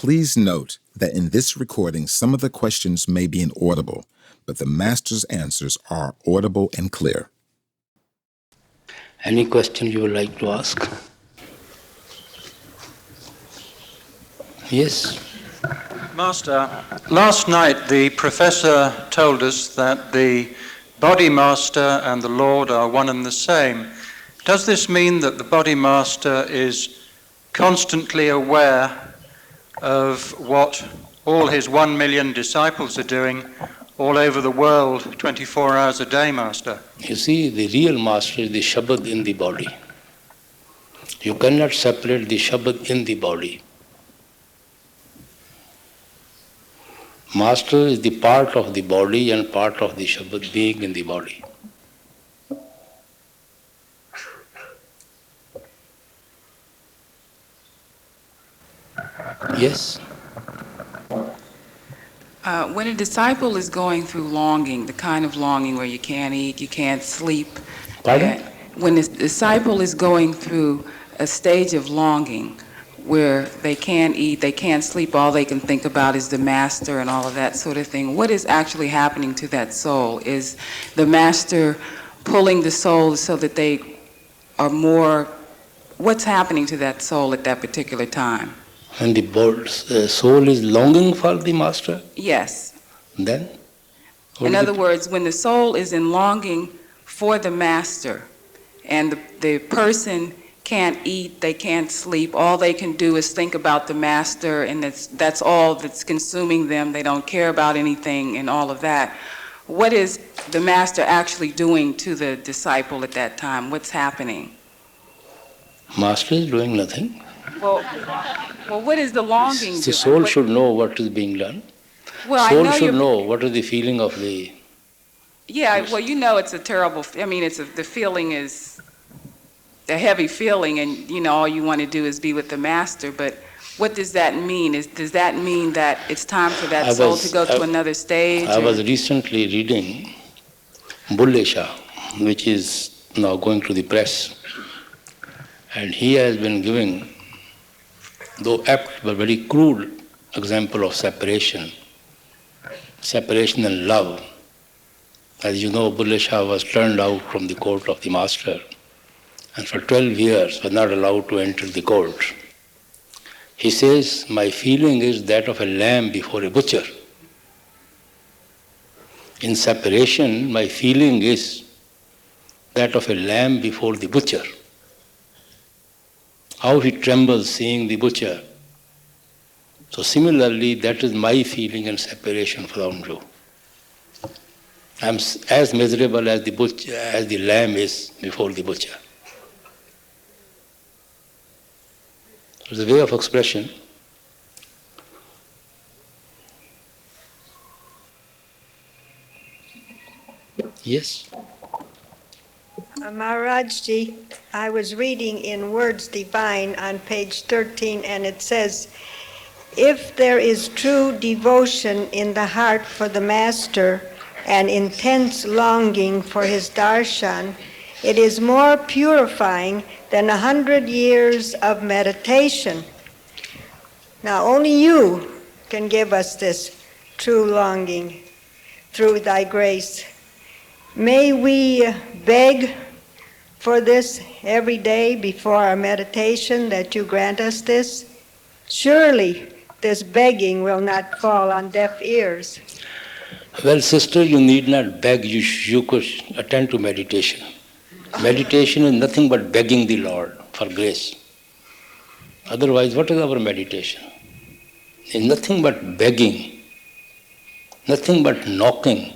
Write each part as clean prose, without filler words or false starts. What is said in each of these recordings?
Please note that in this recording, some of the questions may be inaudible, but the Master's answers are audible and clear. Any question you would like to ask? Yes? Master, last night the professor told us that the body master and the Lord are one and the same. Does this mean that the body master is constantly aware of what all his 1 million disciples are doing all over the world 24 hours a day, Master? You see, the real master is the Shabad in the body. You cannot separate the Shabad in the body. Master is the part of the body and part of the Shabad being in the body. Yes? When a disciple is going through longing, the kind of longing where you can't eat, you can't sleep. Pardon? When a disciple is going through a stage of longing where they can't eat, they can't sleep, all they can think about is the master and all of that sort of thing, what is actually happening to that soul? Is the master pulling the soul so that they are more, what's happening to that soul at that particular time? When the soul is longing for the master? Yes. Then? In other words, when the soul is in longing for the master and the person can't eat, they can't sleep, all they can do is think about the master, and that's all that's consuming them. They don't care about anything and all of that. What is the master actually doing to the disciple at that time? What's happening? Master is doing nothing. Well, what is the longing? The soul should know what is being done. Well, soul should know what is the feeling of the... Yeah, well, you know it's a terrible, I mean, the feeling is a heavy feeling, and, all you want to do is be with the master, but what does that mean? Does that mean that it's time for that soul to go to another stage? I was recently reading Bulle Shah, which is now going to the press, and he has been giving, though apt but very crude example of separation and love. As you know, Bulle Shah was turned out from the court of the master, and for 12 years was not allowed to enter the court. He says, my feeling is that of a lamb before a butcher. In separation, my feeling is that of a lamb before the butcher. How he trembles seeing the butcher. So similarly, that is my feeling in separation from you. I am as miserable as the lamb is before the butcher. It's a way of expression. Yes? Maharajji, I was reading in Words Divine on page 13, and it says, if there is true devotion in the heart for the Master and intense longing for his darshan, it is more purifying than 100 years of meditation. Now, only you can give us this true longing through thy grace. May we beg for this every day before our meditation, that you grant us this. Surely this begging will not fall on deaf ears. Well, sister, you need not beg. You could attend to meditation. Meditation is nothing but begging the Lord for grace. Otherwise, what is our meditation? It's nothing but begging, nothing but knocking.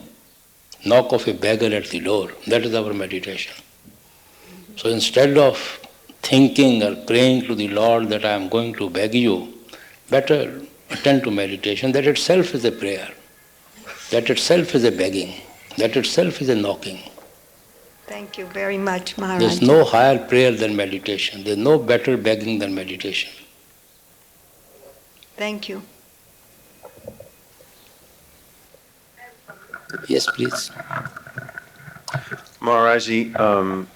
Knock of a beggar at the door. That is our meditation. So instead of thinking or praying to the Lord that I am going to beg you, better attend to meditation. That itself is a prayer. That itself is a begging. That itself is a knocking. Thank you very much, Maharaj. There's no higher prayer than meditation. There's no better begging than meditation. Thank you. Yes, please. Maharaji,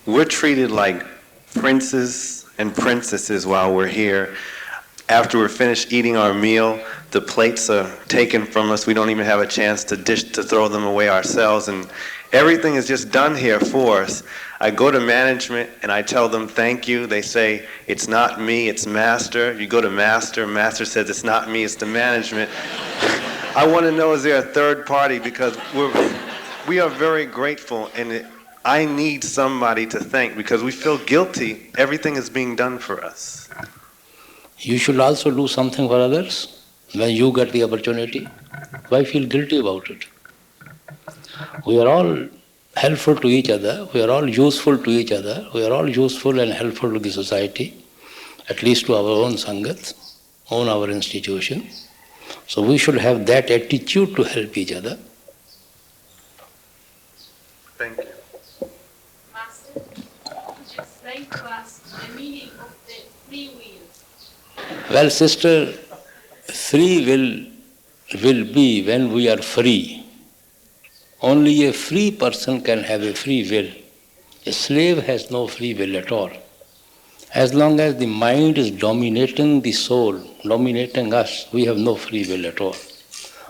we're treated like princes and princesses while we're here after we're finished eating our meal, the plates are taken from us. We don't even have a chance to throw them away ourselves, and everything is just done here for us. I go to management and I tell them thank you. They say, it's not me, it's master. You go to master says, it's not me, it's the management. I want to know, is there a third party? Because we are very grateful, and I need somebody to thank because we feel guilty. Everything is being done for us. You should also do something for others when you get the opportunity. Why feel guilty about it? We are all helpful to each other. We are all useful to each other. We are all useful and helpful to the society, at least to our own Sangat, our institution. So we should have that attitude to help each other. Thank you. Master, could you explain to us the meaning of the free will? Well, sister, free will be when we are free. Only a free person can have a free will. A slave has no free will at all. As long as the mind is dominating the soul, dominating us, we have no free will at all.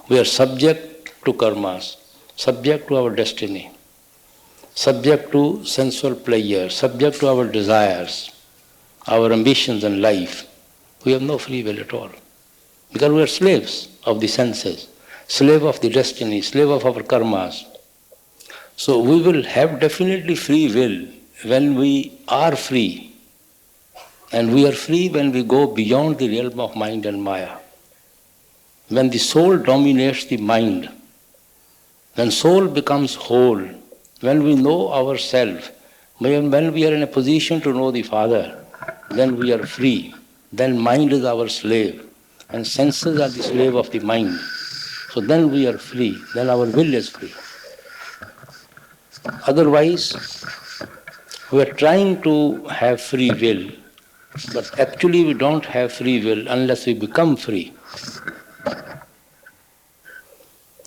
We are subject to karmas, subject to our destiny, subject to sensual pleasure, subject to our desires, our ambitions in life. We have no free will at all. Because we are slaves of the senses, slave of the destiny, slave of our karmas. So we will have definitely free will when we are free. And we are free when we go beyond the realm of mind and maya. When the soul dominates the mind, when soul becomes whole, when we know ourselves, when we are in a position to know the Father, then we are free. Then mind is our slave, and senses are the slave of the mind. So then we are free, then our will is free. Otherwise, we are trying to have free will, but actually we don't have free will unless we become free.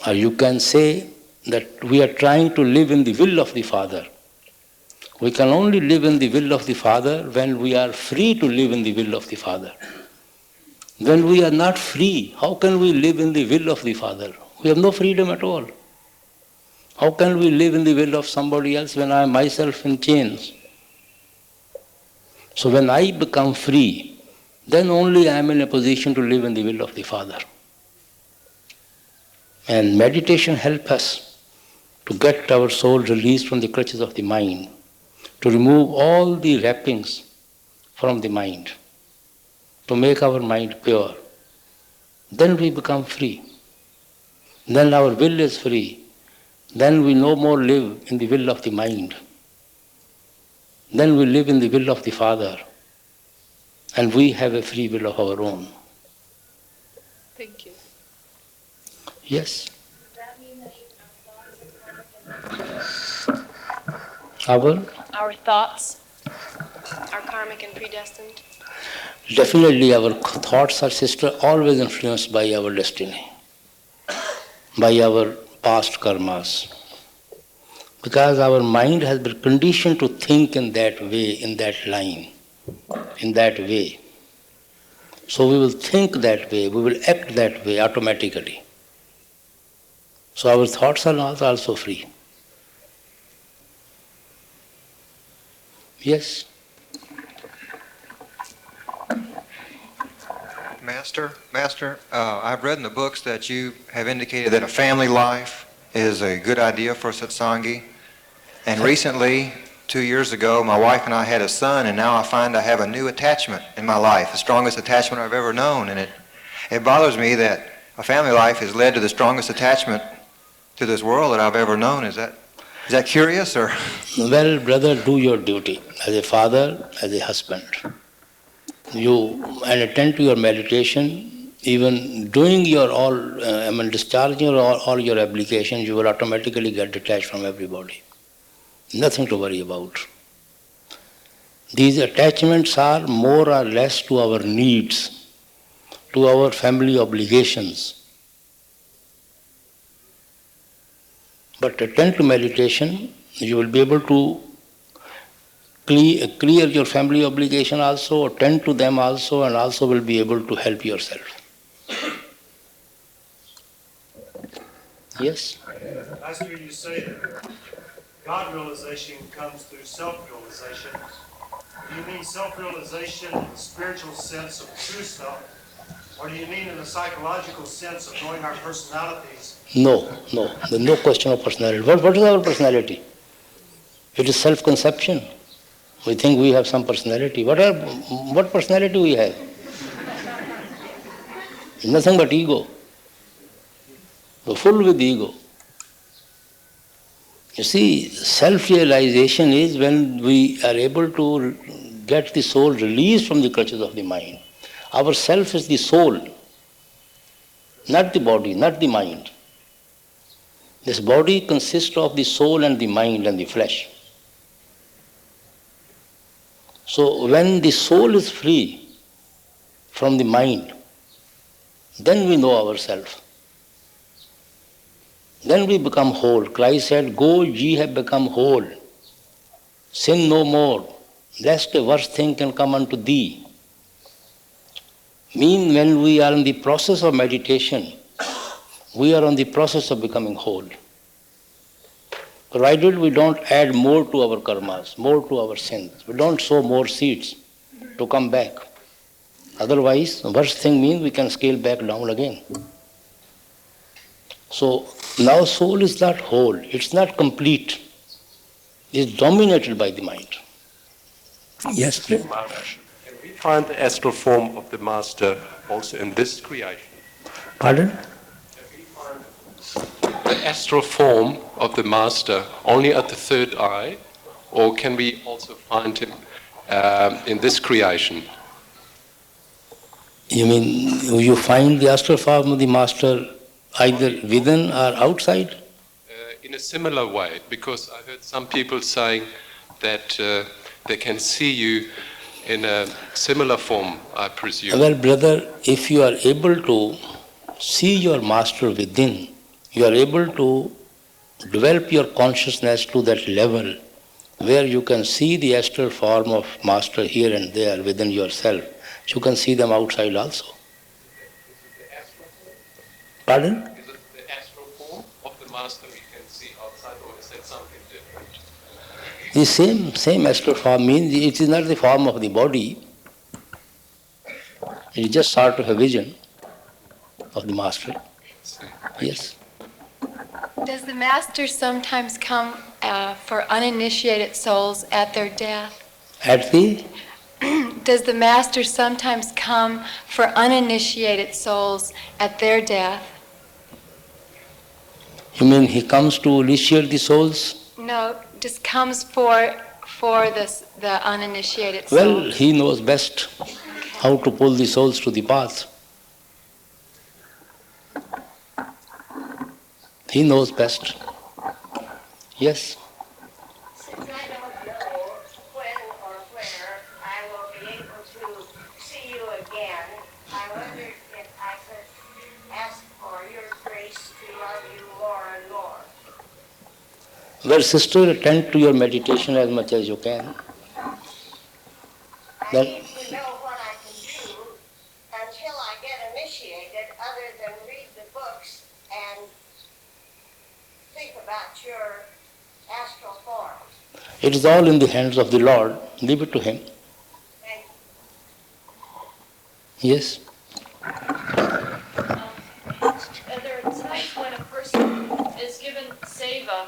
Or you can say that we are trying to live in the will of the Father. We can only live in the will of the Father when we are free to live in the will of the Father. When we are not free, how can we live in the will of the Father? We have no freedom at all. How can we live in the will of somebody else when I am myself in chains? So when I become free, then only I am in a position to live in the will of the Father. And meditation helps us to get our soul released from the clutches of the mind, to remove all the wrappings from the mind, to make our mind pure. Then we become free. Then our will is free. Then we no more live in the will of the mind. Then we live in the will of the Father, and we have a free will of our own. Thank you. Yes. Does that mean that our thoughts are karmic and predestined? Definitely our thoughts are, sister, always influenced by our destiny, by our past karmas. Because our mind has been conditioned to think in that way, in that line, in that way. So we will think that way, we will act that way automatically. So our thoughts are not also free. Yes? Master, I've read in the books that you have indicated that a family life is a good idea for satsangi. And recently, 2 years ago, my wife and I had a son, and now I find I have a new attachment in my life, the strongest attachment I've ever known. And it bothers me that a family life has led to the strongest attachment to this world that I've ever known. Is that curious, or? Well, brother, do your duty as a father, as a husband. And attend to your meditation. Even doing your discharging all your obligations, you will automatically get detached from everybody. Nothing to worry about. These attachments are more or less to our needs, to our family obligations. But attend to meditation, you will be able to clear your family obligation also, attend to them also, and also will be able to help yourself. Yes? Master, you say that God realization comes through self-realization. Do you mean self-realization in the spiritual sense of true self, or do you mean in the psychological sense of knowing our personalities? No. There's no question of personality. What is our personality? It is self-conception. We think we have some personality. What personality we have? It's nothing but ego. We're full with ego. You see, self-realization is when we are able to get the soul released from the clutches of the mind. Our self is the soul, not the body, not the mind. This body consists of the soul and the mind and the flesh. So when the soul is free from the mind, then we know ourselves. Then we become whole. Christ said, "Go, ye have become whole. Sin no more, lest a worse thing can come unto thee." Mean when we are in the process of meditation, we are on the process of becoming whole. Provided we don't add more to our karmas, more to our sins. We don't sow more seeds to come back. Otherwise, the worst thing means we can scale back down again. So now soul is not whole, it's not complete. It's dominated by the mind. Yes, please. Can we find the astral form of the Master also in this creation? Pardon? Can we find the astral form of the Master only at the third eye, or can we also find him in this creation? You mean you find the astral form of the Master either within or outside? In a similar way, because I heard some people saying that they can see you in a similar form, I presume. Well, brother, if you are able to see your Master within, you are able to develop your consciousness to that level where you can see the astral form of Master here and there within yourself. You can see them outside also. Pardon? Is it the astral form of the Master we can see outside, or is that something different? The same astral form means it is not the form of the body. It is just sort of a vision of the Master. Yes. Does the Master sometimes come for uninitiated souls at their death? At the? Does the Master sometimes come for uninitiated souls at their death? You mean he comes to initiate the souls? No, just comes for the uninitiated souls. Well, he knows best how to pull the souls to the path. He knows best. Yes. Since I don't know when or where I will be able to see you again, I wondered if I could ask for your grace to love you more and more. Well, sister, attend to your meditation as much as you can. I need to know what I can do until I get initiated, other than read the books and think about your astral forms. It is all in the hands of the Lord. Leave it to Him. Thank you. Yes. There are times when a person is given seva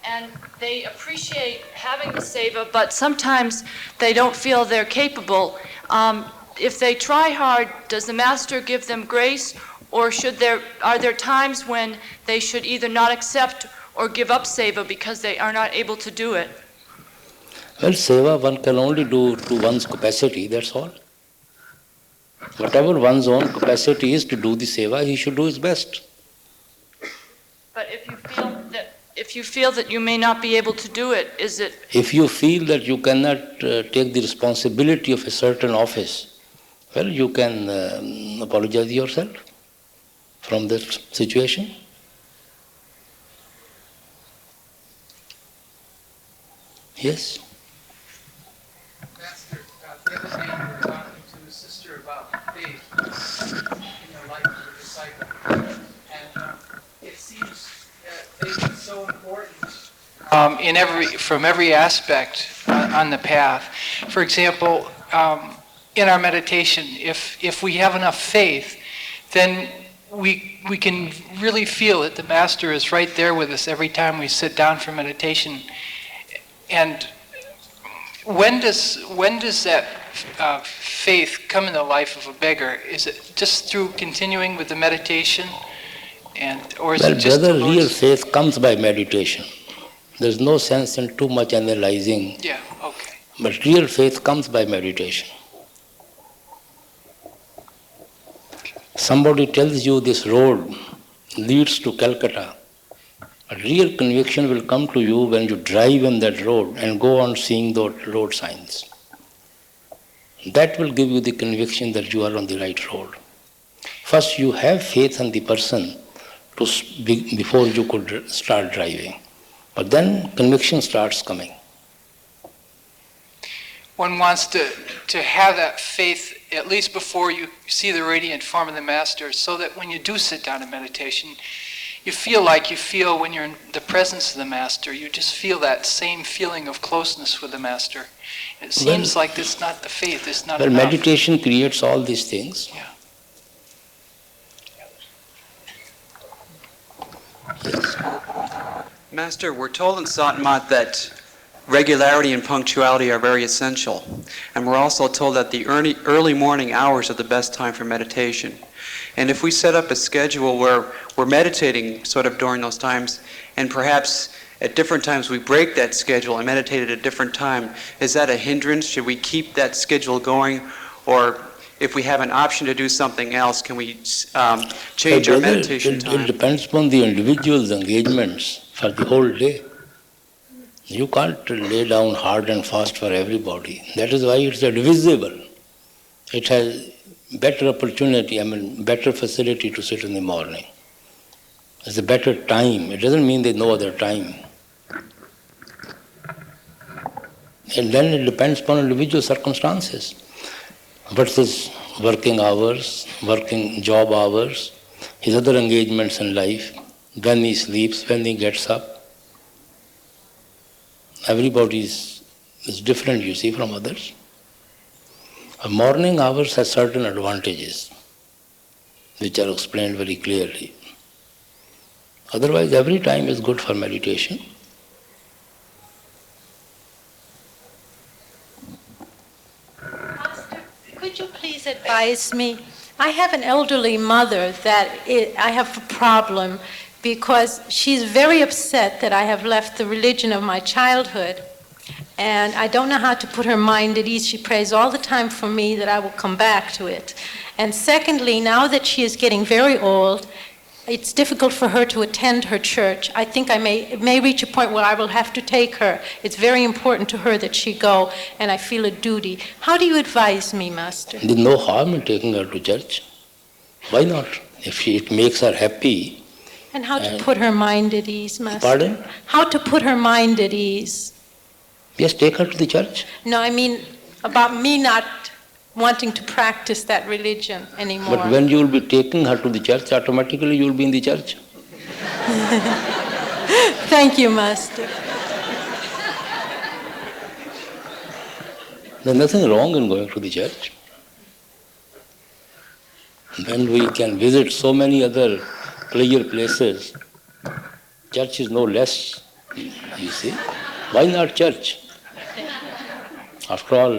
and they appreciate having the seva, but sometimes they don't feel they're capable. If they try hard, does the Master give them grace, or are there times when they should either not accept or give up seva because they are not able to do it? Well, seva one can only do to one's capacity, that's all. Whatever one's own capacity is to do the seva, he should do his best. But if you feel that you may not be able to do it, is it? If you feel that you cannot take the responsibility of a certain office, well, you can apologize yourself from that situation. Yes. disciple. And it seems faith is so important from every aspect on the path. For example, in our meditation, if we have enough faith, then we can really feel that the Master is right there with us every time we sit down for meditation. And when does that faith come in the life of a beggar? Is it just through continuing with the meditation, or is it just? Well, brother, real faith comes by meditation. There's no sense in too much analyzing. Yeah. Okay. But real faith comes by meditation. Somebody tells you this road leads to Calcutta. A real conviction will come to you when you drive on that road and go on seeing those road signs. That will give you the conviction that you are on the right road. First, you have faith in the person before you could start driving. But then conviction starts coming. One wants to have that faith at least before you see the radiant form of the Master, so that when you do sit down in meditation, you feel like you feel when you're in the presence of the Master. You just feel that same feeling of closeness with the Master. It seems like it's not the faith, it's not enough. Meditation creates all these things. Yeah. Master, we're told in Satmat that regularity and punctuality are very essential. And we're also told that the early morning hours are the best time for meditation. And if we set up a schedule where we're meditating sort of during those times, and perhaps at different times we break that schedule and meditate at a different time, is that a hindrance? Should we keep that schedule going? Or if we have an option to do something else, can we change our meditation time? It depends upon the individual's engagements for the whole day. You can't lay down hard and fast for everybody. That is why it's divisible. It has better opportunity, better facility to sit in the morning. It's a better time. It doesn't mean there's no other time. And then it depends upon individual circumstances. Versus working hours, working job hours, his other engagements in life, when he sleeps, when he gets up. Everybody is different, you see, from others. A morning hours has certain advantages, which are explained very clearly. Otherwise, every time is good for meditation. Master, could you please advise me? I have an elderly mother that I have a problem because she's very upset that I have left the religion of my childhood. And I don't know how to put her mind at ease. She prays all the time for me that I will come back to it. And secondly, now that she is getting very old, it's difficult for her to attend her church. I think it may reach a point where I will have to take her. It's very important to her that she go, and I feel a duty. How do you advise me, Master? There's no harm in taking her to church. Why not? If it makes her happy. And how to put her mind at ease, Master? Pardon? How to put her mind at ease? Yes, take her to the church. No, I mean about me not wanting to practice that religion anymore. But when you will be taking her to the church, automatically you will be in the church. Thank you, Master. There's nothing wrong in going to the church. Then we can visit so many other pleasure places. Church is no less, you see. Why not church? After all,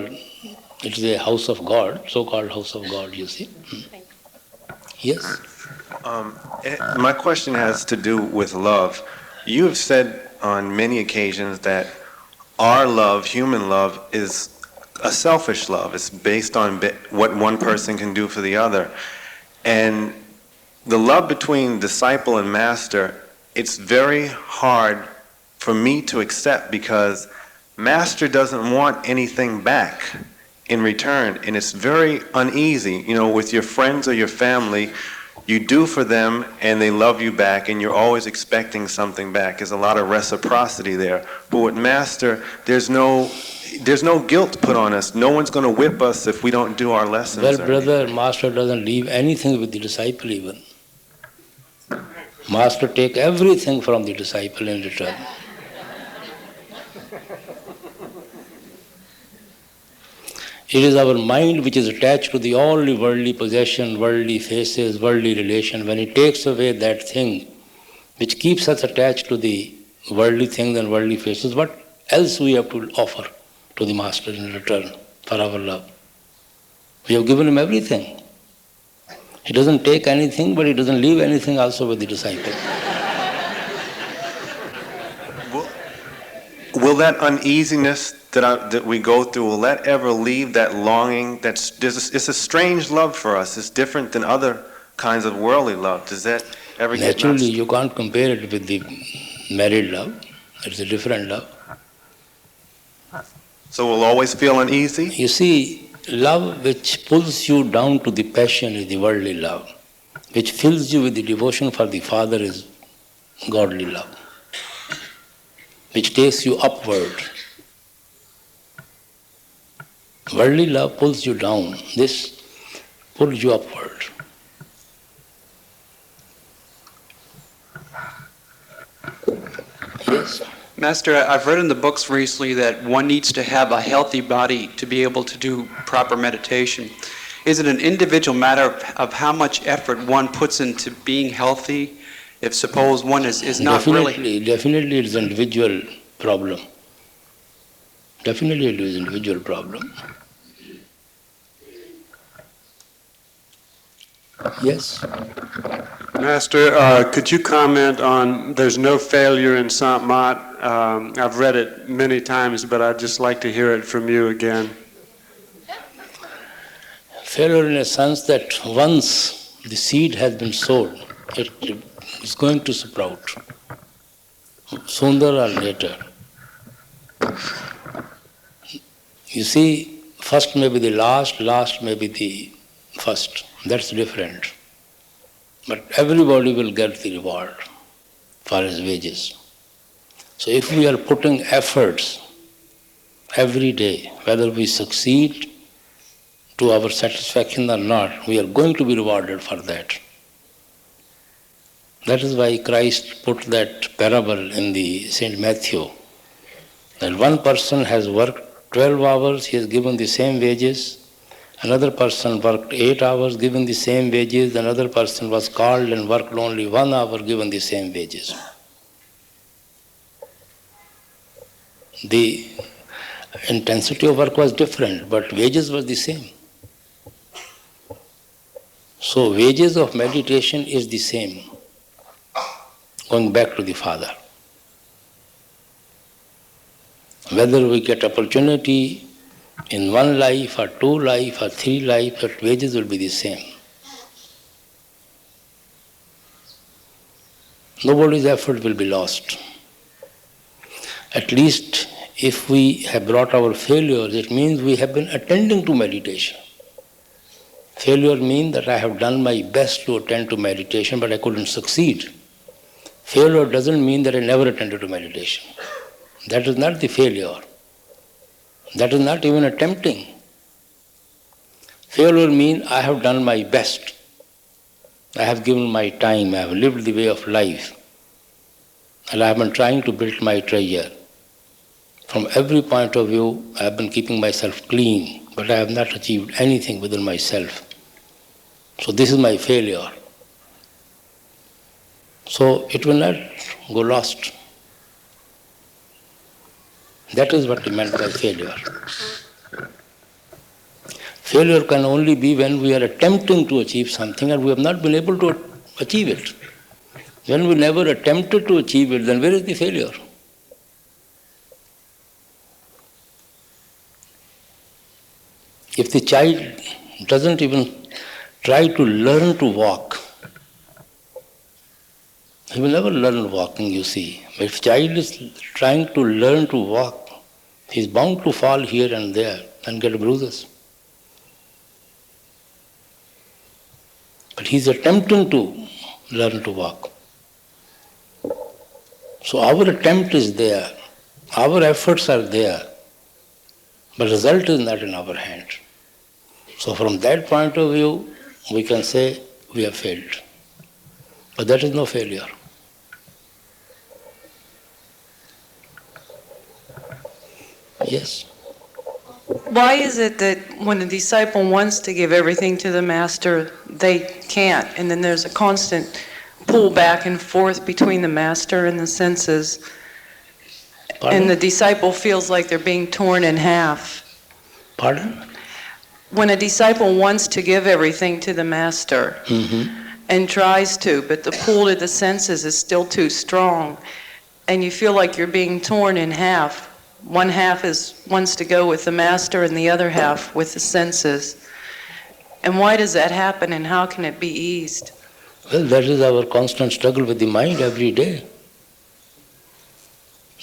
it is a house of God, so-called house of God, you see. Yes? My question has to do with love. You have said on many occasions that our love, human love, is a selfish love. It's based on what one person can do for the other. And the love between disciple and master, it's very hard for me to accept because master doesn't want anything back in return, and it's very uneasy. You know, with your friends or your family, you do for them and they love you back, and you're always expecting something back. There's a lot of reciprocity there. But with master, there's no guilt put on us. No one's going to whip us if we don't do our lessons. Well, brother, master doesn't leave anything with the disciple even. Master take everything from the disciple in return. It is our mind which is attached to the all worldly possession, worldly faces, worldly relation. When it takes away that thing which keeps us attached to the worldly things and worldly faces, what else we have to offer to the Master in return for our love? We have given him everything. He doesn't take anything, but he doesn't leave anything also with the disciple. Will that uneasiness that we go through, will that ever leave that longing? It's a strange love for us. It's different than other kinds of worldly love. Does that ever get Naturally, you can't compare it with the married love. It's a different love. So we'll always feel uneasy? You see, love which pulls you down to the passion is the worldly love. Which fills you with the devotion for the Father is godly love. Which takes you upward. Worldly love pulls you down. This pulls you upward. Yes. Master, I've read in the books recently that one needs to have a healthy body to be able to do proper meditation. Is it an individual matter of how much effort one puts into being healthy? If suppose one is not really... Definitely it's an individual problem. Definitely it is an individual problem. Yes? Master, could you comment on there's no failure in Sant Mat? I've read it many times, but I'd just like to hear it from you again. Failure in a sense that once the seed has been sown, it is going to sprout, sooner or later. You see, first may be the last, last may be the first. That's different. But everybody will get the reward for his wages. So if we are putting efforts every day, whether we succeed to our satisfaction or not, we are going to be rewarded for that. That is why Christ put that parable in the St. Matthew, that one person has worked 12 hours, he has given the same wages. Another person worked 8 hours, given the same wages. Another person was called and worked only 1 hour, given the same wages. The intensity of work was different, but wages were the same. So wages of meditation is the same, going back to the Father. Whether we get opportunity in 1 life or 2 life or 3 life, but wages will be the same. Nobody's effort will be lost. At least if we have brought our failures, it means we have been attending to meditation. Failure means that I have done my best to attend to meditation, but I couldn't succeed. Failure doesn't mean that I never attended to meditation. That is not the failure. That is not even attempting. Failure means I have done my best. I have given my time, I have lived the way of life. And I have been trying to build my treasure. From every point of view, I have been keeping myself clean, but I have not achieved anything within myself. So this is my failure. So it will not go lost. That is what he meant by failure. Failure can only be when we are attempting to achieve something and we have not been able to achieve it. When we never attempted to achieve it, then where is the failure? If the child doesn't even try to learn to walk, he will never learn walking, you see. But if child is trying to learn to walk, he is bound to fall here and there and get bruises. But he is attempting to learn to walk. So our attempt is there, our efforts are there, but result is not in our hand. So from that point of view, we can say we have failed. But that is no failure. Yes. Why is it that when a disciple wants to give everything to the master, they can't, and then there's a constant pull back and forth between the master and the senses, and the disciple feels like they're being torn in half? Pardon? When a disciple wants to give everything to the master and tries to, but the pull to the senses is still too strong, and you feel like you're being torn in half. One half wants to go with the master and the other half with the senses. And why does that happen, and how can it be eased? Well, that is our constant struggle with the mind every day.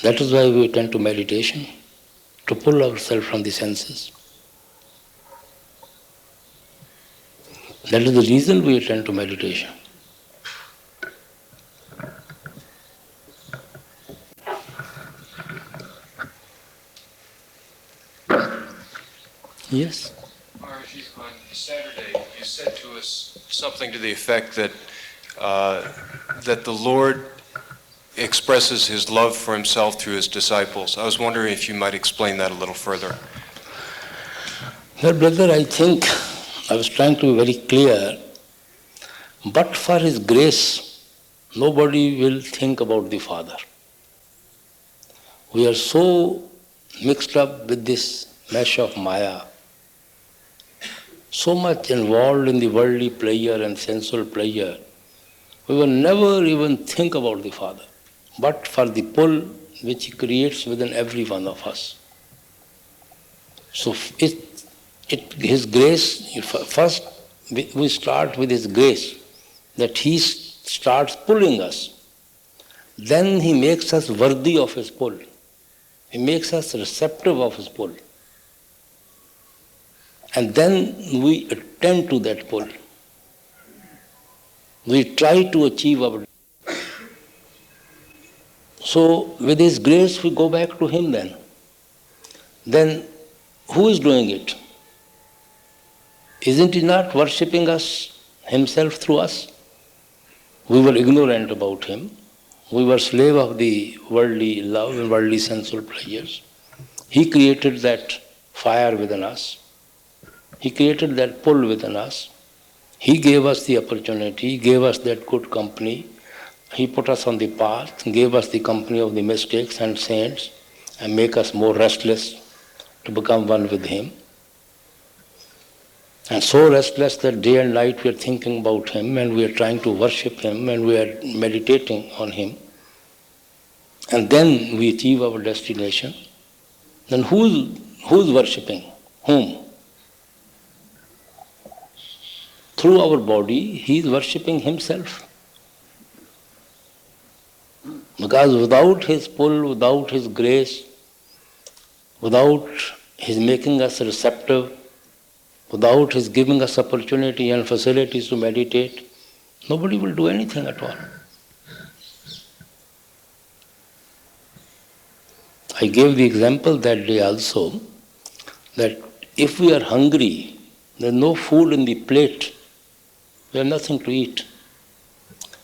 That is why we attend to meditation, to pull ourselves from the senses. That is the reason we attend to meditation. Yes. Maharaji, on Saturday, you said to us something to the effect that that the Lord expresses His love for Himself through His disciples. I was wondering if you might explain that a little further. Well, brother, I think I was trying to be very clear. But for His grace, nobody will think about the Father. We are so mixed up with this mesh of Maya, so much involved in the worldly pleasure and sensual pleasure, we will never even think about the Father, but for the pull which He creates within every one of us. So His grace, first we start with His grace, that He starts pulling us. Then He makes us worthy of His pull. He makes us receptive of His pull. And then we attend to that pull. We try to achieve our. So with His grace we go back to Him then. Then who is doing it? Isn't He not worshipping us, Himself through us? We were ignorant about Him. We were slave of the worldly love and worldly sensual pleasures. He created that fire within us. He created that pull within us. He gave us the opportunity, He gave us that good company. He put us on the path, gave us the company of the mystics and saints, and make us more restless to become one with Him. And so restless that day and night we are thinking about Him, and we are trying to worship Him, and we are meditating on Him. And then we achieve our destination. Then who's worshipping? Whom? Through our body, He is worshipping Himself. Because without His pull, without His grace, without His making us receptive, without His giving us opportunity and facilities to meditate, nobody will do anything at all. I gave the example that day also, that if we are hungry, there is no food in the plate, we have nothing to eat.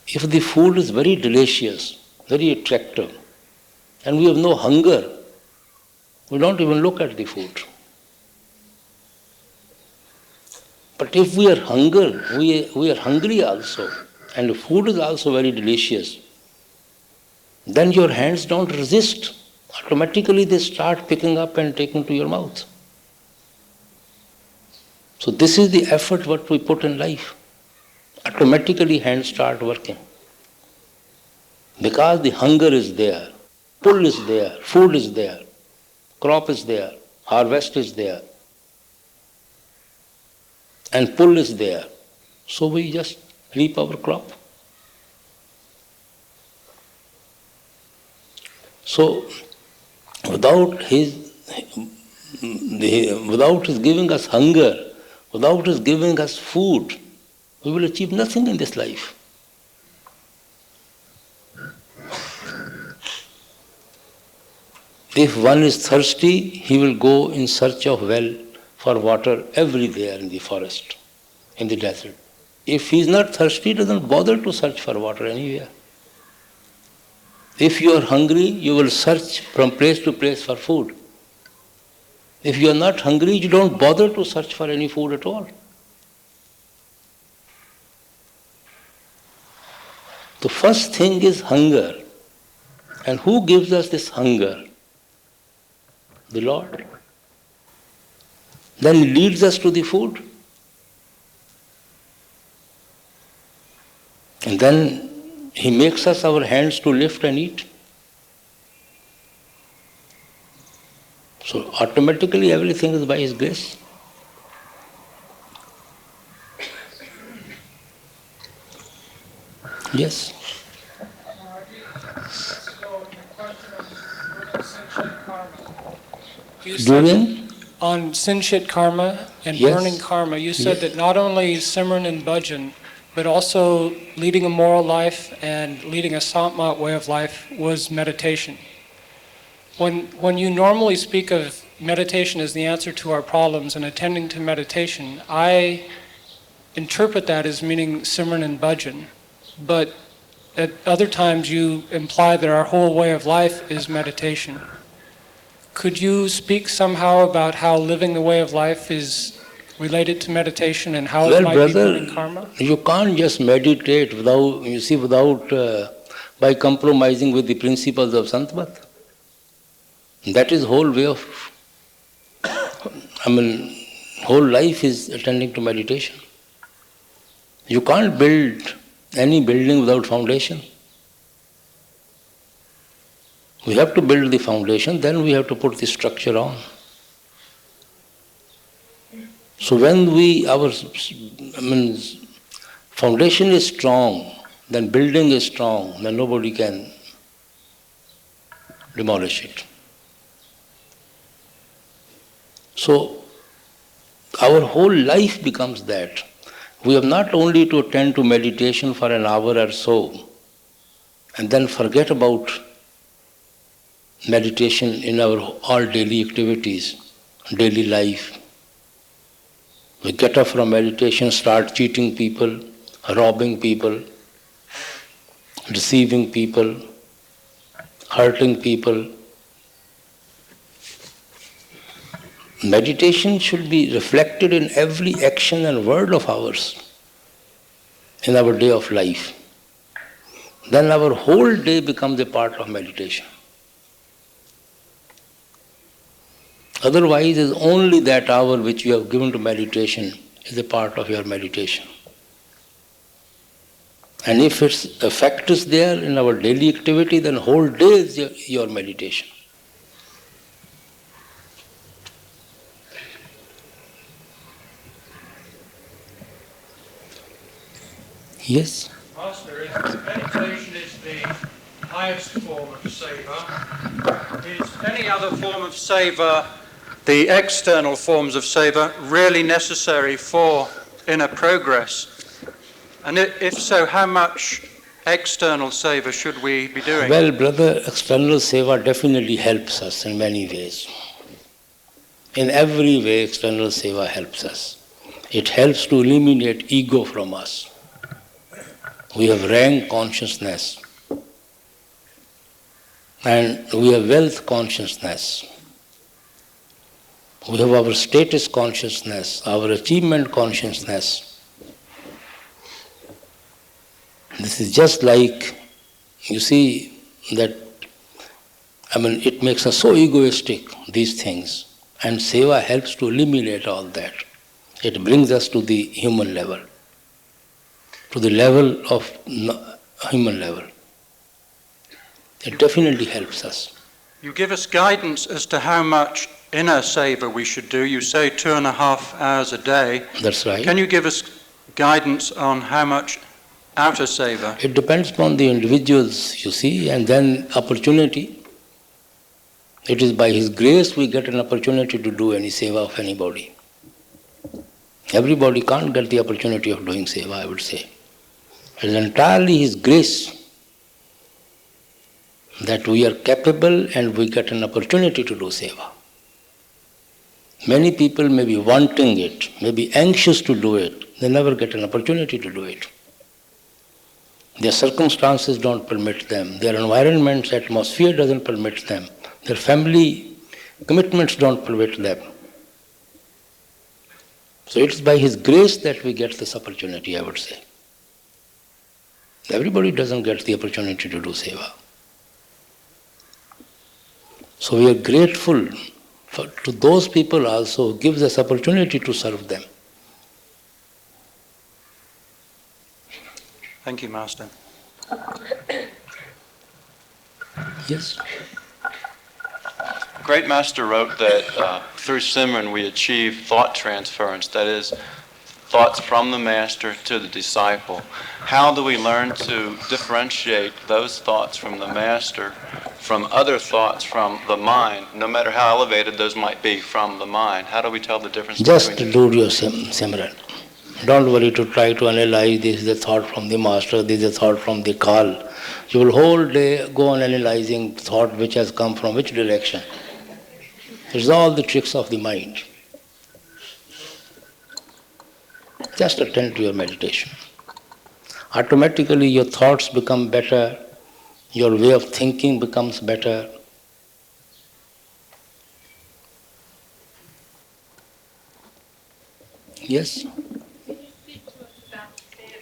If the food is very delicious, very attractive, and we have no hunger, we don't even look at the food. But if we are hungry also, and the food is also very delicious, then your hands don't resist. Automatically they start picking up and taking to your mouth. So this is the effort what we put in life. Automatically hands start working. Because the hunger is there, pull is there, food is there, crop is there, harvest is there, and pull is there. So we just reap our crop. So without His giving us hunger, without His giving us food, we will achieve nothing in this life. If one is thirsty, he will go in search of well for water everywhere in the forest, in the desert. If he is not thirsty, he doesn't bother to search for water anywhere. If you are hungry, you will search from place to place for food. If you are not hungry, you don't bother to search for any food at all. The first thing is hunger. And who gives us this hunger? The Lord. Then He leads us to the food. And then He makes us our hands to lift and eat. So automatically everything is by His grace. Yes. Doing? On Sinchit karma and Yes. burning karma, you said Yes. that not only Simran and Bhajan, but also leading a moral life and leading a Satmat way of life was meditation. When you normally speak of meditation as the answer to our problems and attending to meditation, I interpret that as meaning Simran and Bhajan. But at other times you imply that our whole way of life is meditation. Could you speak somehow about how living the way of life is related to meditation and how it Well, might brother, be burning karma? you can't just meditate without by compromising with the principles of Santmat. That is whole way of, whole life is attending to meditation. You can't build any building without foundation. We have to build the foundation, then we have to put the structure on. So when our foundation is strong, then building is strong, then nobody can demolish it. So our whole life becomes that. We have not only to attend to meditation for an hour or so, and then forget about meditation in our all daily activities, daily life. We get up from meditation, start cheating people, robbing people, deceiving people, hurting people. Meditation should be reflected in every action and word of ours in our day of life. Then our whole day becomes a part of meditation. Otherwise, it's only that hour which you have given to meditation is a part of your meditation. And if its effect is there in our daily activity, then whole day is your meditation. Yes? Master, if meditation is the highest form of seva, is any other form of seva, the external forms of seva, really necessary for inner progress? And if so, how much external seva should we be doing? Well, brother, external seva definitely helps us in many ways. In every way, external seva helps us. It helps to eliminate ego from us. We have rank consciousness and we have wealth consciousness. We have our status consciousness, our achievement consciousness. This is just like, you see, that, it makes us so egoistic, these things. And seva helps to eliminate all that. It brings us to the human level, to the level of human level. It definitely helps us. You give us guidance as to how much inner seva we should do. You say 2.5 hours a day. That's right. Can you give us guidance on how much outer seva? It depends upon the individuals, you see, and then opportunity. It is by His grace we get an opportunity to do any seva of anybody. Everybody can't get the opportunity of doing seva, I would say. It is entirely His grace that we are capable and we get an opportunity to do seva. Many people may be wanting it, may be anxious to do it, They never get an opportunity to do it. Their circumstances don't permit them. Their environment's atmosphere doesn't permit them. Their family commitments don't permit them. So it's by His grace that we get this opportunity, I would say. Everybody doesn't get the opportunity to do seva. So we are grateful to those people also who give us opportunity to serve them. Thank you, Master. Yes. The Great Master wrote that through Simran we achieve thought transference, that is, thoughts from the Master to the disciple. How do we learn to differentiate those thoughts from the Master from other thoughts from the mind, no matter how elevated those might be from the mind? How do we tell the difference Just between do your Simran. Don't worry to try to analyze this is a thought from the Master, this is a thought from the call. You will whole day go on analyzing thought which has come from which direction. It's all the tricks of the mind. Just attend to your meditation. Automatically your thoughts become better, your way of thinking becomes better. Yes?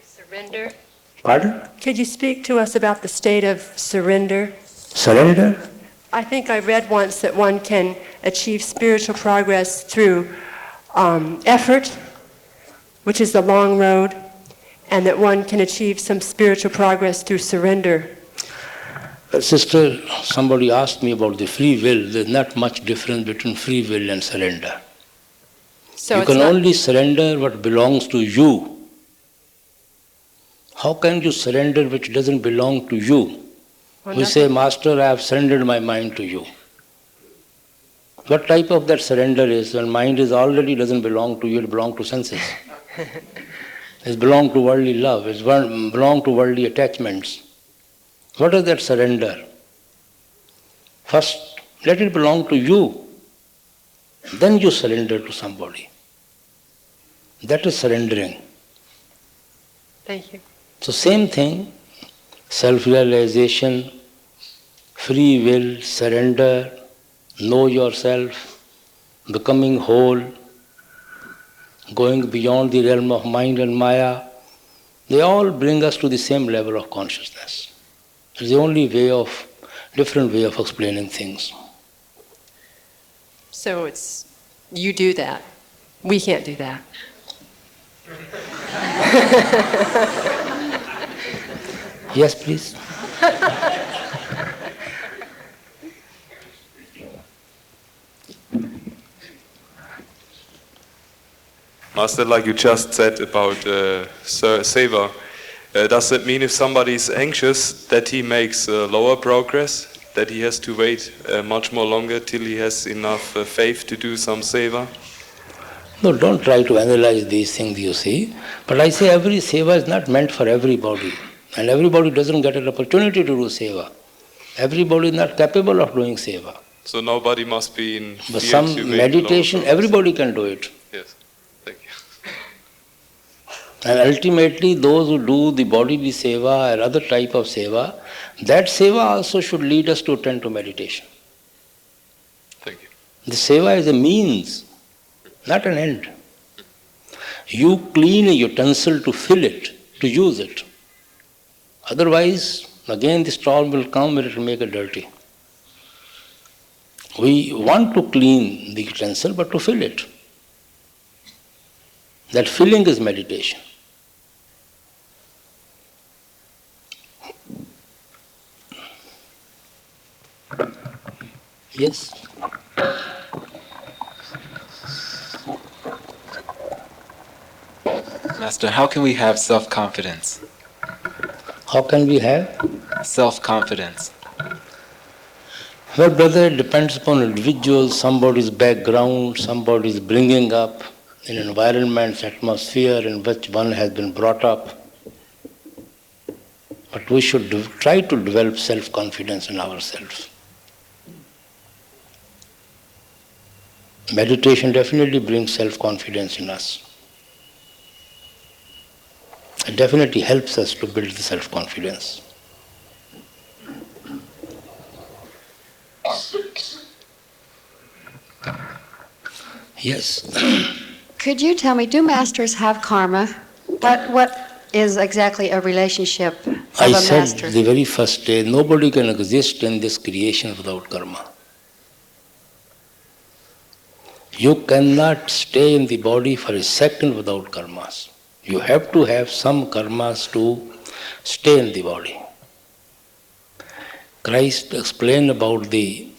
Surrender. Pardon? Could you speak to us about the state of surrender? Surrender? I think I read once that one can achieve spiritual progress through effort, which is the long road, and that one can achieve some spiritual progress through surrender. Sister, somebody asked me about the free will. There's not much difference between free will and surrender. So you can only surrender what belongs to you. How can you surrender which doesn't belong to you? We say, Master, I have surrendered my mind to you. What type of that surrender is when mind is already doesn't belong to you, it belongs to senses. It belongs to worldly love, it belongs to worldly attachments. What is that surrender? First, let it belong to you. Then you surrender to somebody. That is surrendering. Thank you. So same thing, self-realization, free will, surrender, know yourself, becoming whole, going beyond the realm of mind and maya, they all bring us to the same level of consciousness. It's the only different way of explaining things. So it's, you do that. We can't do that. Yes, please. Master, like you just said about seva, does that mean if somebody is anxious that he makes lower progress, that he has to wait much more longer till he has enough faith to do some seva? No, don't try to analyze these things you see. But I say every seva is not meant for everybody. And everybody doesn't get an opportunity to do seva. Everybody is not capable of doing seva. So nobody must be in fear But some to wait meditation, longer. everybody can do it. Yes, thank you. And ultimately, those who do the bodily seva or other type of seva, that seva also should lead us to attend to meditation. Thank you. The seva is a means, not an end. You clean a utensil to fill it, to use it. Otherwise, again the storm will come and it will make it dirty. We want to clean the utensil, but to fill it. That filling is meditation. Yes? Master, how can we have self-confidence? How can we have? Self-confidence. Well, brother, it depends upon individuals, somebody's background, somebody's bringing up, in environments, atmosphere in which one has been brought up. But we should try to develop self-confidence in ourselves. Meditation definitely brings self-confidence in us. It definitely helps us to build the self-confidence. Yes. Could you tell me, do masters have karma? What is exactly a relationship of I a said master? the very first day, nobody can exist in this creation without karma. You cannot stay in the body for a second without karmas. You have to have some karmas to stay in the body. Christ explained about the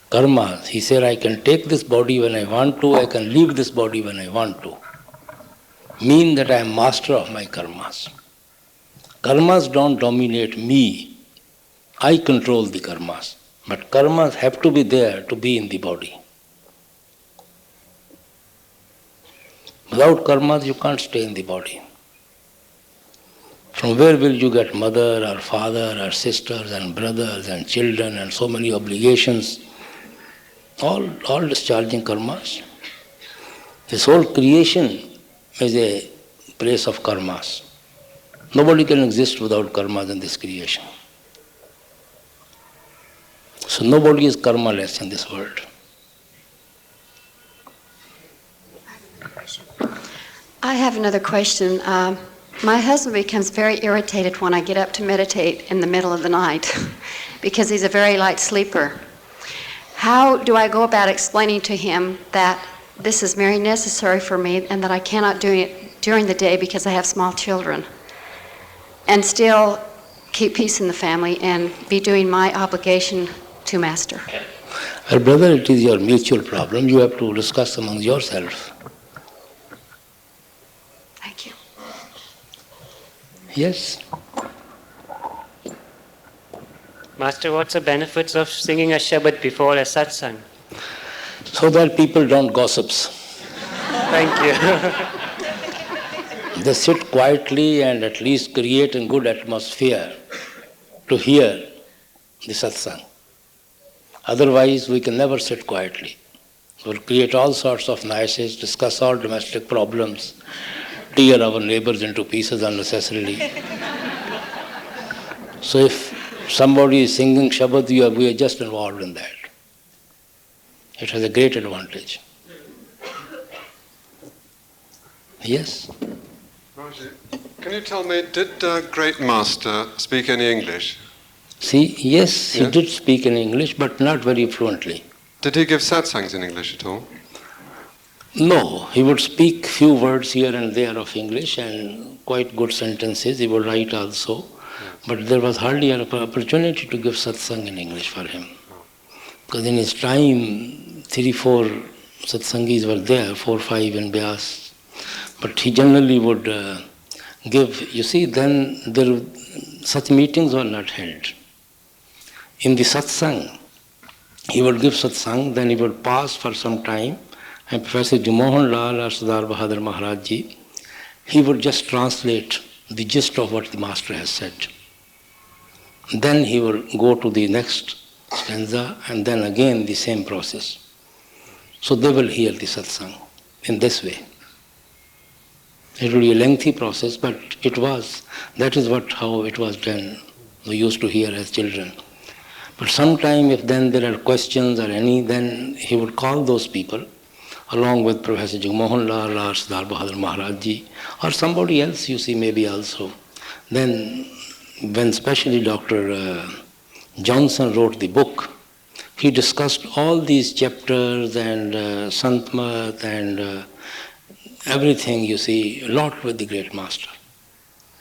karmas. He said, I can take this body when I want to, I can leave this body when I want to. Mean that I am master of my karmas. Karmas don't dominate me. I control the karmas. But karmas have to be there to be in the body. Without karmas, you can't stay in the body. From where will you get mother or father or sisters and brothers and children and so many obligations? All discharging karmas. This whole creation is a place of karmas. Nobody can exist without karmas in this creation. So nobody is karma-less in this world. I have another question. My husband becomes very irritated when I get up to meditate in the middle of the night because he's a very light sleeper. How do I go about explaining to him that this is very necessary for me and that I cannot do it during the day because I have small children, and still keep peace in the family and be doing my obligation to Master? Well, brother, it is your mutual problem. You have to discuss among yourself. Thank you. Yes. Master, what's the benefits of singing a Shabad before a satsang? So that people don't gossips. Thank you. They sit quietly and at least create a good atmosphere to hear the satsang. Otherwise, we can never sit quietly. We'll create all sorts of noises, discuss all domestic problems, tear our neighbors into pieces unnecessarily. So if somebody is singing Shabad, we are just involved in that. It has a great advantage. Yes? Raji, can you tell me, did Great Master speak any English? See, yes, he did speak in English, but not very fluently. Did he give satsangs in English at all? No, he would speak few words here and there of English and quite good sentences. He would write also. But there was hardly an opportunity to give satsang in English for him. Because in his time, 3-4 satsangis were there, 4-5 in Byas. But he generally would give, you see, then such meetings were not held. In the satsang, he would give satsang, then he would pause for some time, and Professor Jagmohan Lal or Sardar Bahadur Maharaj Ji, he would just translate the gist of what the Master has said. Then he will go to the next stanza and then again the same process. So they will hear the satsang in this way. It will be a lengthy process, but that is how it was done. We used to hear as children. But sometime if then there are questions or any, then he would call those people along with Professor Jagmohan Lal or Sardar Bahadur Maharaj Ji or somebody else you see maybe also. Then when especially Dr. Johnson wrote the book, he discussed all these chapters and Santmat and everything you see, a lot with the great Master.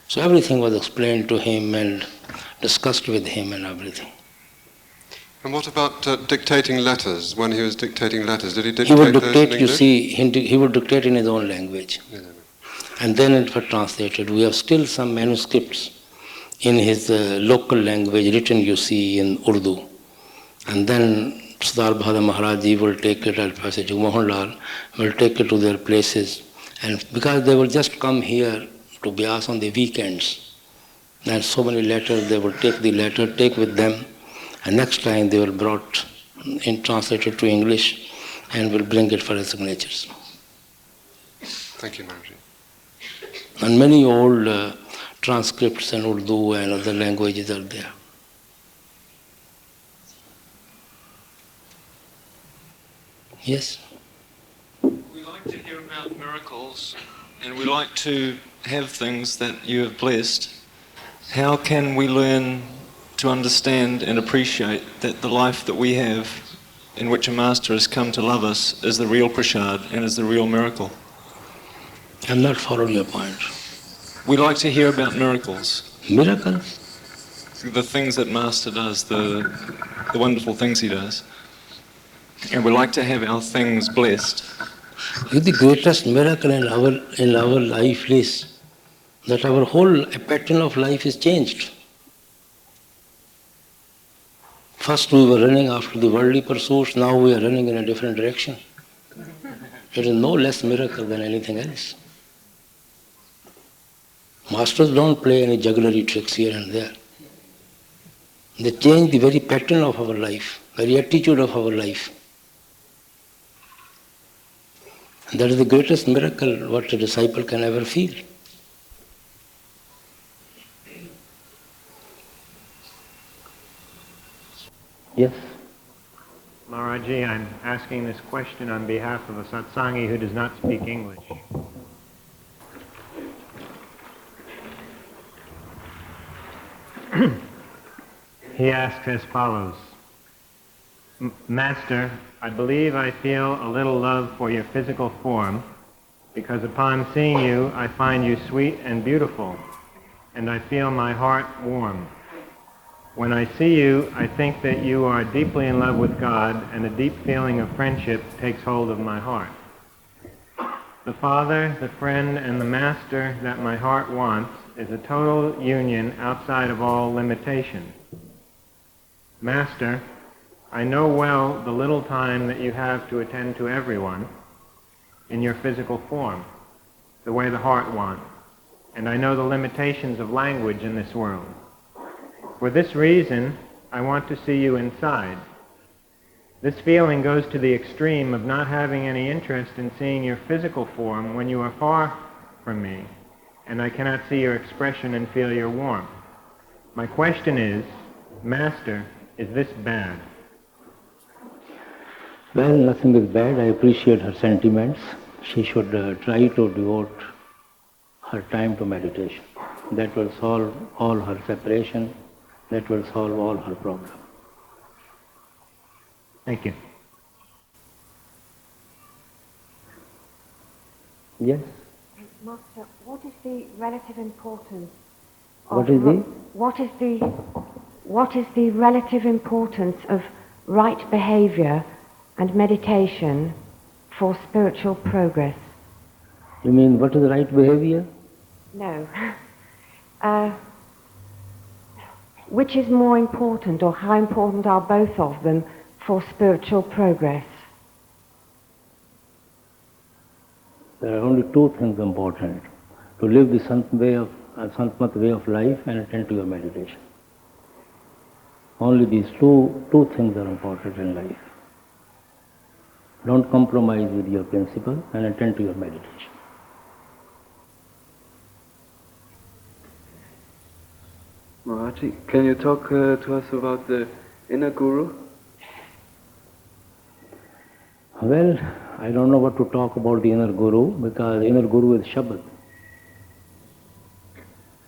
So everything was explained to him and discussed with him and everything. And what about dictating letters? When he was dictating letters, did he dictate He would those dictate, in you English? see, he would dictate in his own language. And then it was translated. We have still some manuscripts in his local language written, you see, in Urdu. And then Sardar Bahadur Maharaj Ji will take it, and Professor Jagmohan Lal will take it to their places. And because they will just come here to Byas on the weekends, and so many letters, they will take the letter, take with them, and next time they will brought in translated to English and will bring it for the signatures. Thank you, Maharaji. And many old transcripts in Urdu and other languages are there. Yes? We like to hear about miracles, and we like to have things that you have blessed. How can we learn to understand and appreciate that the life that we have, in which a master has come to love us, is the real prasad and is the real miracle? I'm not following your point. We like to hear about miracles. Miracles? The things that Master does, the wonderful things he does. And we like to have our things blessed. The greatest miracle in our life is that our whole pattern of life is changed. First we were running after the worldly pursuits, now we are running in a different direction. It is no less miracle than anything else. Masters don't play any jugglery tricks here and there. They change the very pattern of our life, very attitude of our life. And that is the greatest miracle what a disciple can ever feel. Yes? Maharaji, I'm asking this question on behalf of a satsangi who does not speak English. He asks as follows. Master, I believe I feel a little love for your physical form because upon seeing you, I find you sweet and beautiful, and I feel my heart warm. When I see you, I think that you are deeply in love with God, and a deep feeling of friendship takes hold of my heart. The Father, the friend, and the Master that my heart wants is a total union outside of all limitation. Master, I know well the little time that you have to attend to everyone in your physical form, the way the heart wants, and I know the limitations of language in this world. For this reason, I want to see you inside. This feeling goes to the extreme of not having any interest in seeing your physical form when you are far from me, and I cannot see your expression and feel your warmth. My question is, Master, is this bad? Well, nothing is bad. I appreciate her sentiments. She should try to devote her time to meditation. That will solve all her separation. That will solve all her problems. Thank you. Yes? Master, what is the relative importance What is the? What is the relative importance of right behavior and meditation for spiritual progress? You mean what is the right behavior? No. Which is more important, or how important are both of them for spiritual progress? There are only two things important: to live the Santmat way of life and attend to your meditation. Only these two things are important in life. Don't compromise with your principle and attend to your meditation. Maharaji, can you talk to us about the inner guru? Well, I don't know what to talk about the inner guru, because the inner guru is Shabad.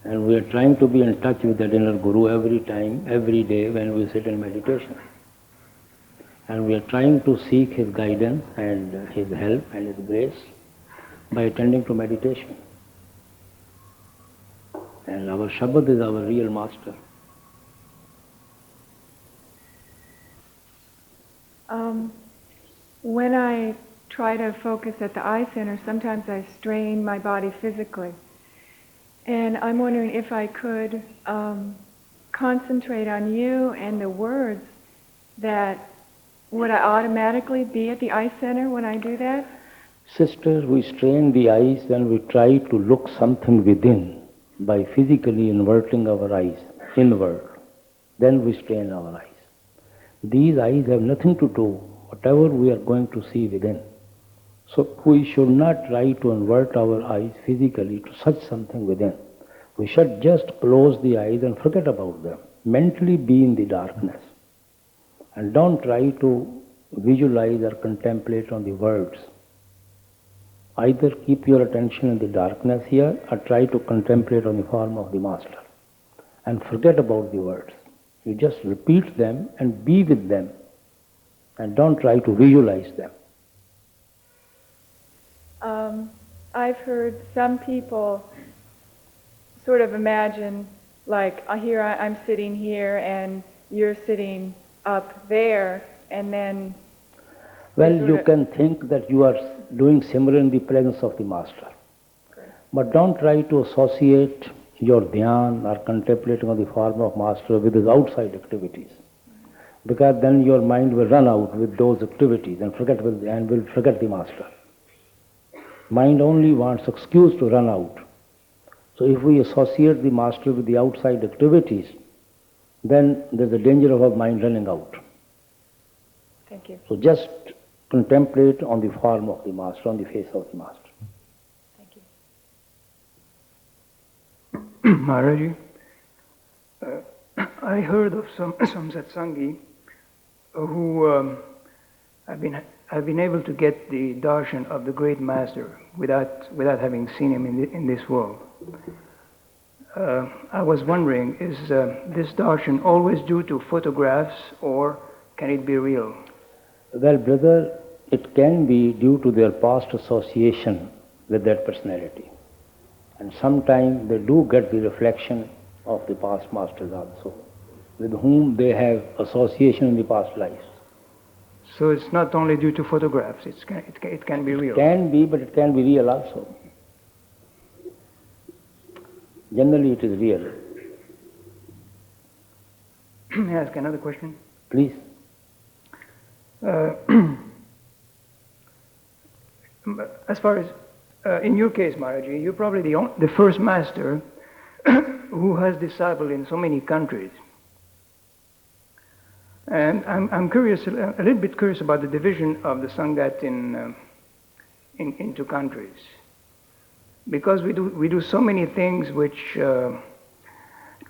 And we are trying to be in touch with that inner guru every time, every day when we sit in meditation. And we are trying to seek his guidance and his help and his grace by attending to meditation. And our Shabad is our real master. When I try to focus at the eye center, sometimes I strain my body physically. And I'm wondering if I could concentrate on you and the words that would I automatically be at the eye center when I do that? Sisters, we strain the eyes when we try to look something within by physically inverting our eyes inward. Then we strain our eyes. These eyes have nothing to do whatever we are going to see within. So we should not try to avert our eyes physically to search something within. We should just close the eyes and forget about them. Mentally be in the darkness. And don't try to visualize or contemplate on the words. Either keep your attention in the darkness here or try to contemplate on the form of the Master. And forget about the words. You just repeat them and be with them. And don't try to visualize them. I've heard some people sort of imagine, like, here I'm sitting here and you're sitting up there, and then... Well, you can think that you are doing similar in the presence of the Master. But don't try to associate your dhyan or contemplating on the form of Master with his outside activities. Because then your mind will run out with those activities and will forget the Master. Mind only wants excuse to run out. So if we associate the Master with the outside activities, then there's a danger of our mind running out. Thank you. So just contemplate on the form of the Master, on the face of the Master. Maharaji, I heard of some satsangi who have been able to get the darshan of the great master without having seen him in this world. I was wondering, is this darshan always due to photographs, or can it be real? Well, brother, it can be due to their past association with that personality. And sometimes they do get the reflection of the past masters also, with whom they have association in the past lives. So it's not only due to photographs, it can be real. It can be, but it can be real also. Generally it is real. May I ask another question? Please. As far as, in your case, Maharaji, you're probably the first master who has discipled in so many countries. And I'm curious, a little bit curious about the division of the Sangat into countries. Because we do so many things which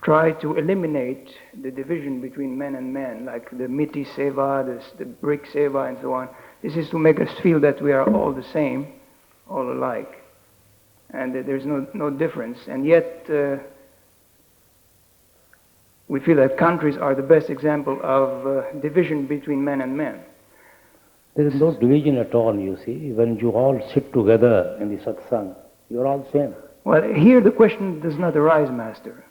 try to eliminate the division between men and men, like the Miti Seva, the Brick Seva, and so on. This is to make us feel that we are all the same, all alike, and that there's no difference. And yet, we feel that countries are the best example of division between men and men. There is no division at all, you see. When you all sit together in the satsang, you're all same. Well, here the question does not arise, Master.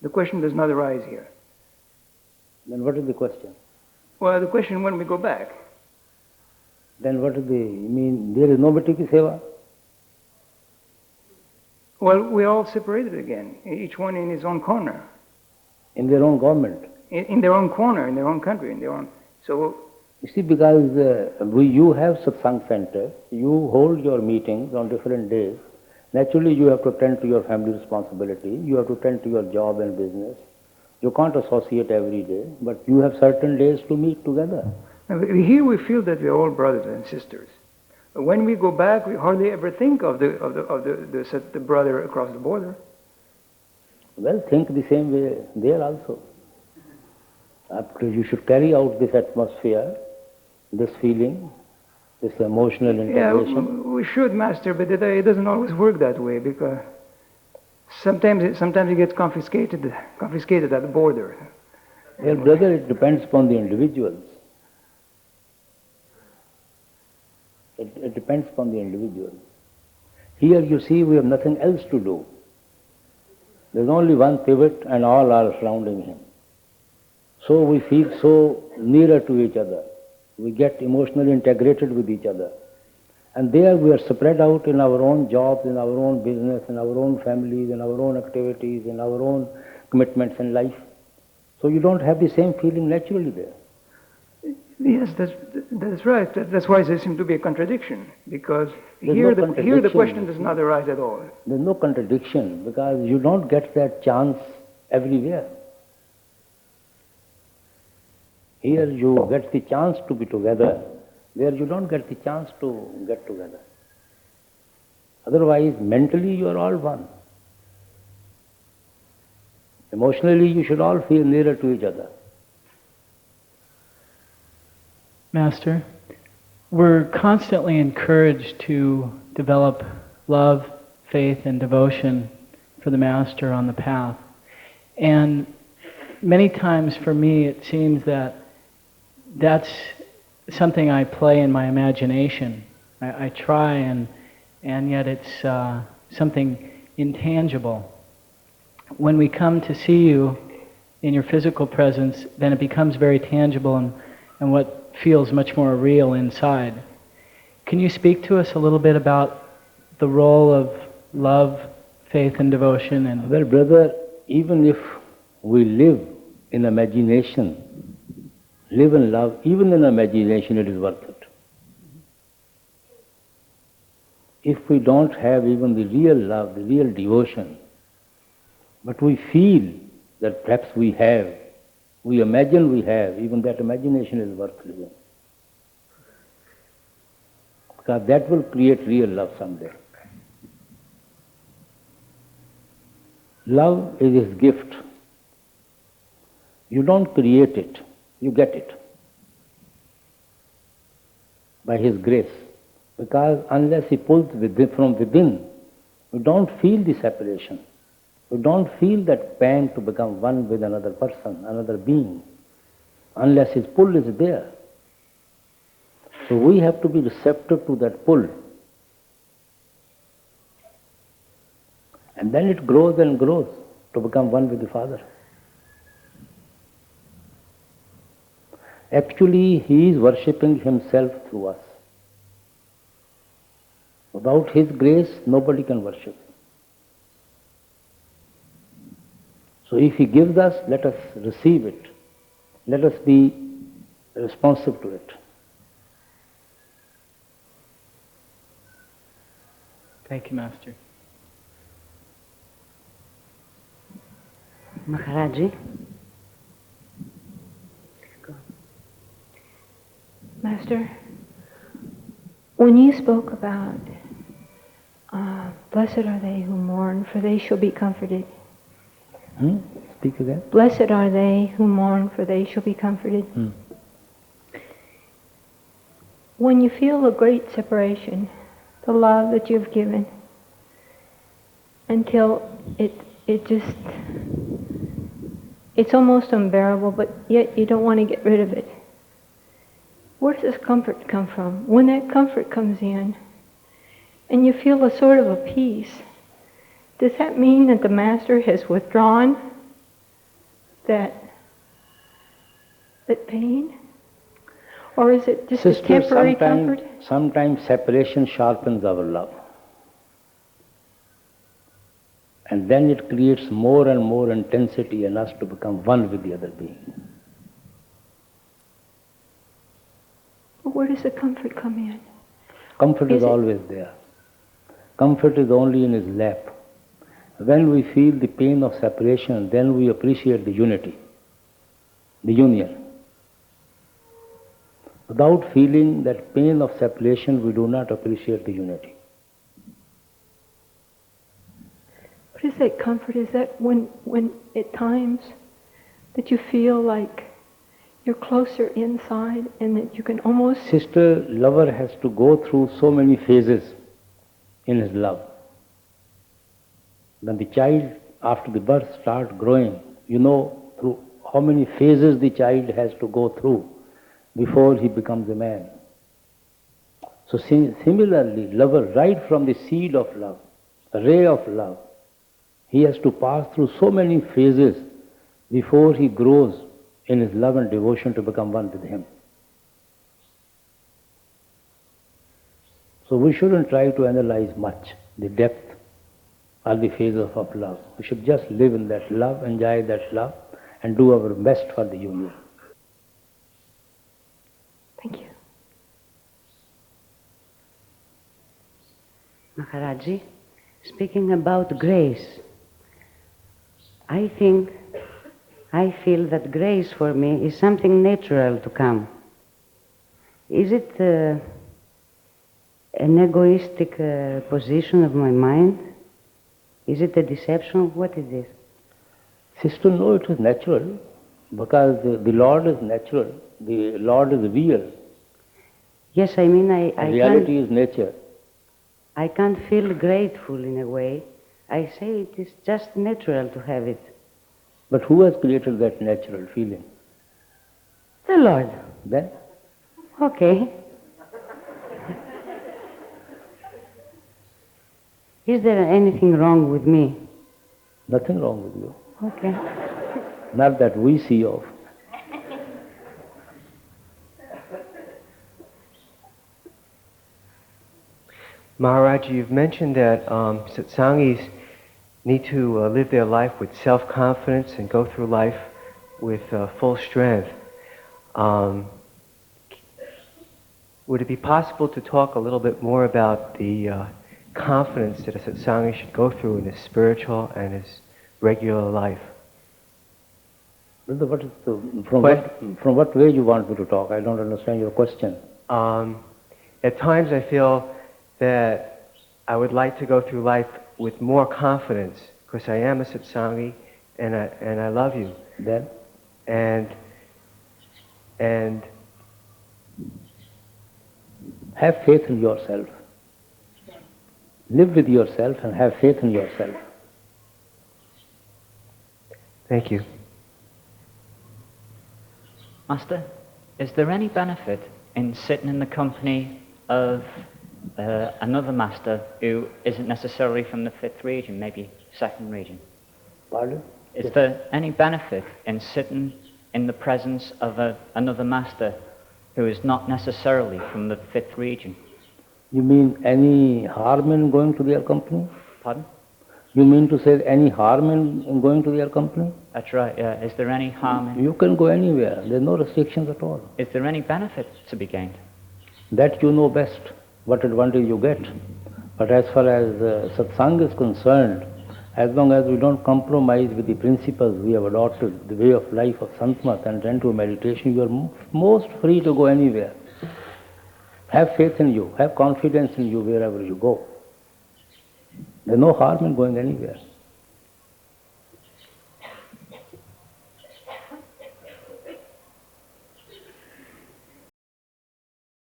The question does not arise here. Then what is the question? Well, the question when we go back. Then what is you mean there is no Vitiki Seva? Well, we're all separated again, each one in his own corner. In their own government? In their own corner, in their own country, in their own... So... You see, because you have satsang center, you hold your meetings on different days. Naturally, you have to attend to your family responsibility, you have to attend to your job and business. You can't associate every day, but you have certain days to meet together. Here we feel that we're all brothers and sisters. But when we go back, we hardly ever think of the brother across the border. Well, think the same way there also. You should carry out this atmosphere, this feeling, this emotional integration. Yeah, we should, Master, but it doesn't always work that way, because sometimes it gets confiscated at the border. Well, brother, it depends upon the individuals. It depends upon the individual. Here, you see, we have nothing else to do. There's only one pivot and all are surrounding him. So we feel so nearer to each other. We get emotionally integrated with each other. And there we are spread out in our own jobs, in our own business, in our own families, in our own activities, in our own commitments in life. So you don't have the same feeling naturally there. Yes, that's right. That's why there seems to be a contradiction, because here the question does not arise at all. There's no contradiction, because you don't get that chance everywhere. Here you get the chance to be together where you don't get the chance to get together. Otherwise, mentally you are all one. Emotionally, you should all feel nearer to each other. Master, we're constantly encouraged to develop love, faith, and devotion for the Master on the path. And many times for me it seems that that's something I play in my imagination. I try and yet it's something intangible. When we come to see you in your physical presence, then it becomes very tangible and what feels much more real inside. Can you speak to us a little bit about the role of love, faith, and devotion? And well, brother, even if we live in imagination, live in love, even in imagination it is worth it. If we don't have even the real love, the real devotion, but we feel that perhaps we have, we imagine we have, even that imagination is worth living. Because that will create real love someday. Love is His gift. You don't create it, you get it by His grace. Because unless He pulls from within, you don't feel the separation. You don't feel that pang to become one with another person, another being, unless His pull is there. So we have to be receptive to that pull. And then it grows and grows to become one with the Father. Actually, He is worshipping Himself through us. Without His grace, nobody can worship. So if He gives us, let us receive it. Let us be responsive to it. thank you, Master. Maharaji. Master, when you spoke about blessed are they who mourn, for they shall be comforted. Speak again. Blessed are they who mourn, for they shall be comforted. When you feel a great separation, the love that you've given, until it's almost unbearable, but yet you don't want to get rid of it. Where does this comfort come from? When that comfort comes in, and you feel a sort of a peace, does that mean that the Master has withdrawn that pain? Or is it just a temporary comfort? Sometimes separation sharpens our love. And then it creates more and more intensity in us to become one with the other being. But where does the comfort come in? Comfort is always there. Comfort is only in His lap. When we feel the pain of separation, then we appreciate the unity, the union. Without feeling that pain of separation, we do not appreciate the unity. What is that comfort? Is that when at times that you feel like you're closer inside and that you can almost... Sister, lover has to go through so many phases in his love. When the child, after the birth, starts growing, you know through how many phases the child has to go through before he becomes a man. So similarly, lover, right from the seed of love, a ray of love, he has to pass through so many phases before he grows in his love and devotion to become one with Him. So we shouldn't try to analyze much the depth or the phases of love. We should just live in that love, enjoy that love, and do our best for the union. Thank you. Maharaji, speaking about grace, I feel that grace for me is something natural to come. Is it an egoistic position of my mind? Is it a deception? What is this? Sister, no, it is natural, because the Lord is natural, the Lord is real. Yes, I mean, I reality is nature. I can't feel grateful in a way. I say it is just natural to have it. But who has created that natural feeling? The Lord. Then? Okay. Is there anything wrong with me? Nothing wrong with you. Okay. Not that we see of. Maharaj, you've mentioned that satsangis need to live their life with self-confidence and go through life with full strength. Would it be possible to talk a little bit more about the confidence that a satsangi should go through in his spiritual and his regular life? Brother, from what way you want me to talk? I don't understand your question. At times I feel that I would like to go through life with more confidence, because I am a satsangi and I love you. Then? And have faith in yourself. Live with yourself and have faith in yourself. Thank you. Master, is there any benefit in sitting in the company of another master who isn't necessarily from the fifth region, maybe second region? Pardon? Is there any benefit in sitting in the presence of another master who is not necessarily from the fifth region? You mean any harm in going to their company? Pardon? You mean to say any harm in going to their company? That's right, yeah. Is there any harm in... You can go anywhere. There's no restrictions at all. Is there any benefit to be gained? That you know best, what advantage you get. But as far as satsang is concerned, as long as we don't compromise with the principles we have adopted, the way of life of Santmat and then to meditation, you are most free to go anywhere. Have faith in you, have confidence in you wherever you go. There's no harm in going anywhere.